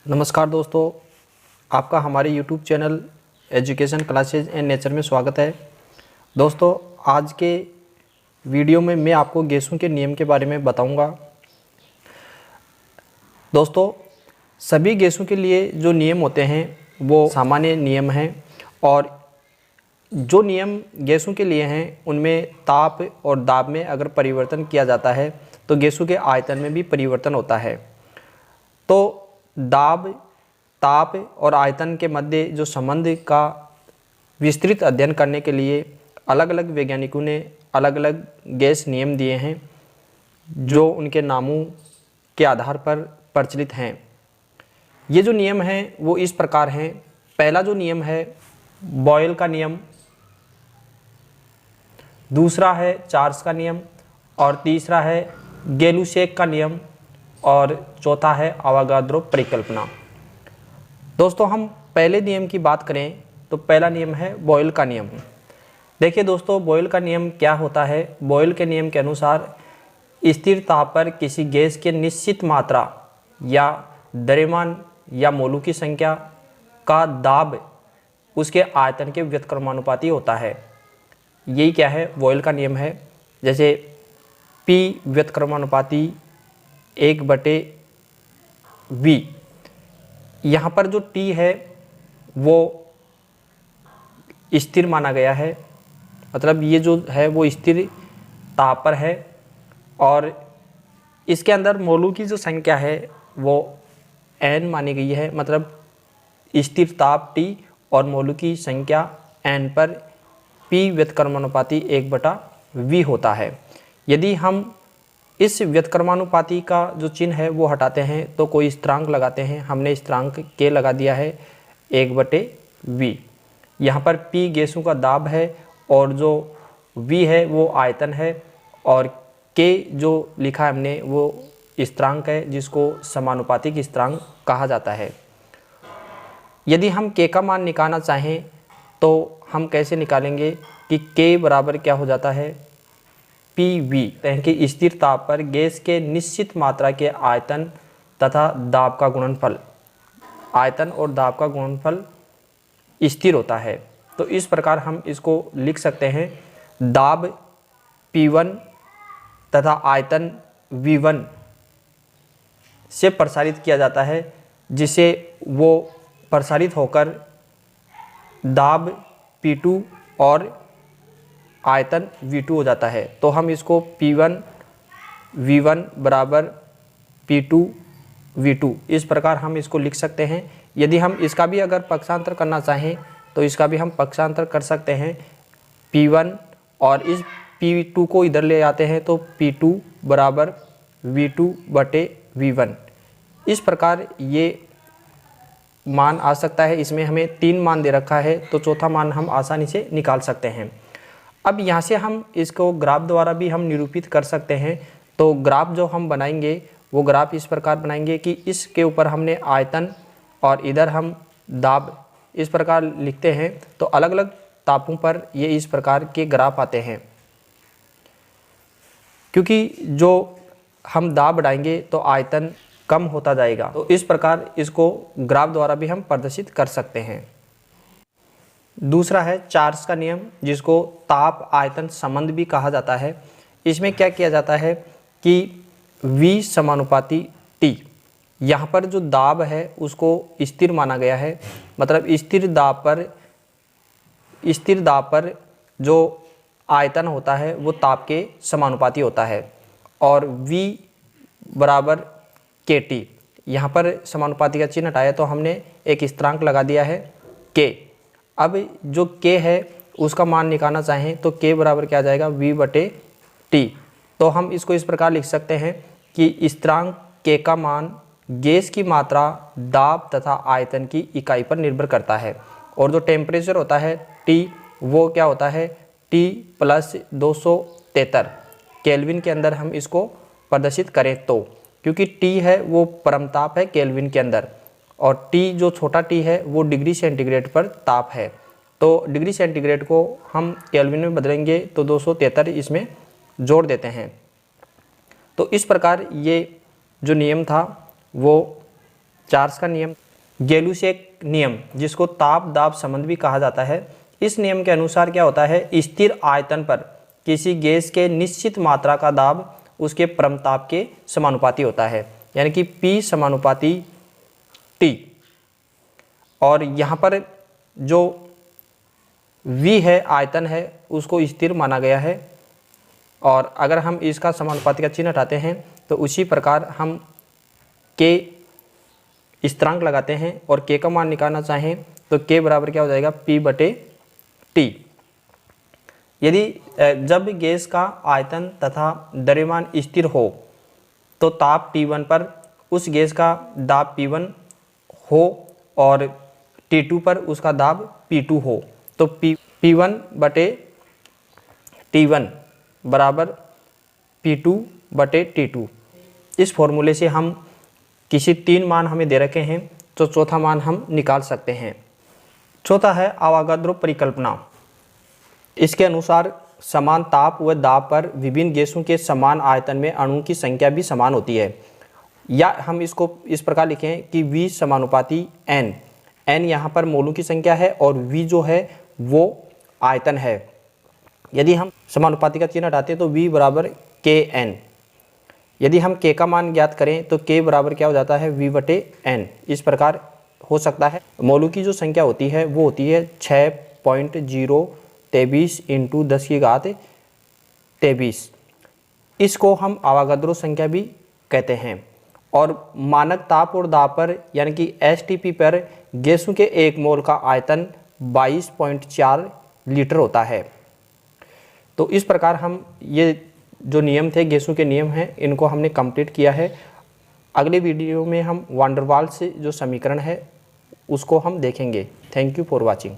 नमस्कार दोस्तों, आपका हमारे YouTube channel education classes and nature में स्वागत है। दोस्तों, आज के वीडियो में मैं आपको गैसों के नियम के बारे में बताऊंगा। दोस्तों, सभी गैसों के लिए जो नियम होते हैं वो सामान्य नियम हैं और जो नियम गैसों के लिए हैं उनमें ताप और दाब में अगर परिवर्तन किया जाता है तो गैसों के आयतन में भी परिवर्तन होता है। तो दाब, ताप और आयतन के मध्य जो संबंध का विस्तृत अध्ययन करने के लिए अलग अलग वैज्ञानिकों ने अलग अलग गैस नियम दिए हैं जो उनके नामों के आधार पर प्रचलित हैं। ये जो नियम हैं वो इस प्रकार हैं। पहला जो नियम है बॉयल का नियम, दूसरा है चार्ल्स का नियम और तीसरा है गै-लुसेक का नियम और चौथा है अवोगाद्रो परिकल्पना। दोस्तों, हम पहले नियम की बात करें तो पहला नियम है बॉयल का नियम। देखिए दोस्तों, बॉयल का नियम क्या होता है। बॉयल के नियम के अनुसार स्थिर ताप पर किसी गैस के निश्चित मात्रा या द्रव्यमान या मोलू की संख्या का दाब उसके आयतन के व्युत्क्रमानुपाती होता है। यही क्या है, बॉयल का नियम है। जैसे P व्युत्क्रमानुपाती 1/V। यहाँ पर जो T है वो स्थिर माना गया है, मतलब ये जो है वो स्थिर ताप पर है और इसके अंदर मोलू की जो संख्या है वो n मानी गई है, मतलब स्थिर ताप T और मोलू की संख्या n पर P व्युत्क्रमानुपाती 1/V होता है। यदि हम इस व्युत्क्रमानुपाती का जो चिन्ह है वो हटाते हैं तो कोई स्थिरांक लगाते हैं। हमने स्थिरांक K लगा दिया है 1/V। यहाँ पर P गैसों का दाब है और जो V है वो आयतन है और K जो लिखा है हमने वो स्थिरांक है जिसको समानुपातिक स्थिरांक कहा जाता है। यदि हम K का मान निकालना चाहें तो हम कैसे निकालेंगे कि K बराबर क्या हो जाता है, PV कि स्थिर ताप पर गैस के निश्चित मात्रा के आयतन तथा दाब का गुणनफल। आयतन और दाब का गुणनफल स्थिर होता है। तो इस प्रकार हम इसको लिख सकते हैं, दाब P1 तथा आयतन V1 से प्रसारित किया जाता है, जिसे वो प्रसारित होकर दाब P2 और आयतन V2 हो जाता है। तो हम इसको P1 V1 बराबर P2 V2 इस प्रकार हम इसको लिख सकते हैं। यदि हम इसका भी अगर पक्षांतर करना चाहें तो इसका भी हम पक्षांतर कर सकते हैं। P1 और इस P2 को इधर ले आते हैं तो P2 बराबर V2/V1। इस प्रकार ये मान आ सकता है। इसमें हमें 3 मान दे रखा है तो चौथा मान हम आसानी से निकाल सकते हैं। अब यहाँ से हम इसको ग्राफ द्वारा भी हम निरूपित कर सकते हैं। तो ग्राफ जो हम बनाएंगे वो ग्राफ इस प्रकार बनाएंगे कि इसके ऊपर हमने आयतन और इधर हम दाब इस प्रकार लिखते हैं। तो अलग अलग तापों पर ये इस प्रकार के ग्राफ आते हैं, क्योंकि जो हम दाब बढ़ाएंगे तो आयतन कम होता जाएगा। तो इस प्रकार इसको ग्राफ द्वारा भी हम प्रदर्शित कर सकते हैं। दूसरा है चार्ल्स का नियम, जिसको ताप आयतन संबंध भी कहा जाता है। इसमें क्या किया जाता है कि V समानुपाती T। यहाँ पर जो दाब है उसको स्थिर माना गया है, मतलब स्थिर दाब पर जो आयतन होता है वो ताप के समानुपाती होता है और V बराबर KT। यहाँ पर समानुपाती का चिन्ह हटाया तो हमने एक स्थिरांक लगा दिया है K। अब जो K है उसका मान निकालना चाहें तो K बराबर क्या आ जाएगा, V/T। तो हम इसको इस प्रकार लिख सकते हैं कि स्थिरांक K का मान गैस की मात्रा, दाब तथा आयतन की इकाई पर निर्भर करता है और जो टेम्परेचर होता है T वो क्या होता है, T+273 केल्विन के अंदर हम इसको प्रदर्शित करें तो, क्योंकि T है वो परमताप है केल्विन के अंदर और T जो छोटा t है वो डिग्री सेंटीग्रेड पर ताप है। तो डिग्री सेंटीग्रेड को हम केल्विन में बदलेंगे तो 273 इसमें जोड़ देते हैं। तो इस प्रकार ये जो नियम था वो चार्ल्स का नियम, गैलुसेक नियम जिसको ताप दाब संबंध भी कहा जाता है। इस नियम के अनुसार क्या होता है, स्थिर आयतन पर किसी गैस के निश्चित मात्रा का दाब उसके परम ताप के समानुपाती होता है, यानी कि P समानुपाती T। और यहाँ पर जो V है, आयतन है, उसको स्थिर माना गया है। और अगर हम इसका समानुपाती का चिन्ह हटाते हैं तो उसी प्रकार हम K स्थिरांक लगाते हैं और K का मान निकालना चाहें तो K बराबर क्या हो जाएगा, P/T। यदि जब गैस का आयतन तथा द्रव्यमान स्थिर हो तो ताप T1 पर उस गैस का दाब P1 हो और T2 पर उसका दाब P2 हो, तो P1/T1 बराबर P2/T2। इस फॉर्मूले से हम किसी 3 मान हमें दे रखे हैं तो चौथा मान हम निकाल सकते हैं। चौथा है अवोगाद्रो परिकल्पना। इसके अनुसार समान ताप व दाब पर विभिन्न गैसों के समान आयतन में अणुओं की संख्या भी समान होती है। या हम इसको इस प्रकार लिखें कि V समानुपाती N। N यहाँ पर मोलों की संख्या है और V जो है वो आयतन है। यदि हम समानुपाती का चिन्ह हटाते हैं तो V बराबर Kn। यदि हम K का मान ज्ञात करें तो K बराबर क्या हो जाता है, V/N। इस प्रकार हो सकता है। मोलों की जो संख्या होती है वो होती है 6.023 × 10⁻23। इसको हम अवोगाद्रो संख्या भी कहते हैं। और मानक ताप और दाब पर यानी कि STP पर गैसों के 1 मोल का आयतन 22.4 लीटर होता है। तो इस प्रकार हम ये जो नियम थे, गैसों के नियम हैं, इनको हमने कंप्लीट किया है। अगले वीडियो में हम वान डेर वाल्स से जो समीकरण है उसको हम देखेंगे। Thank you for watching.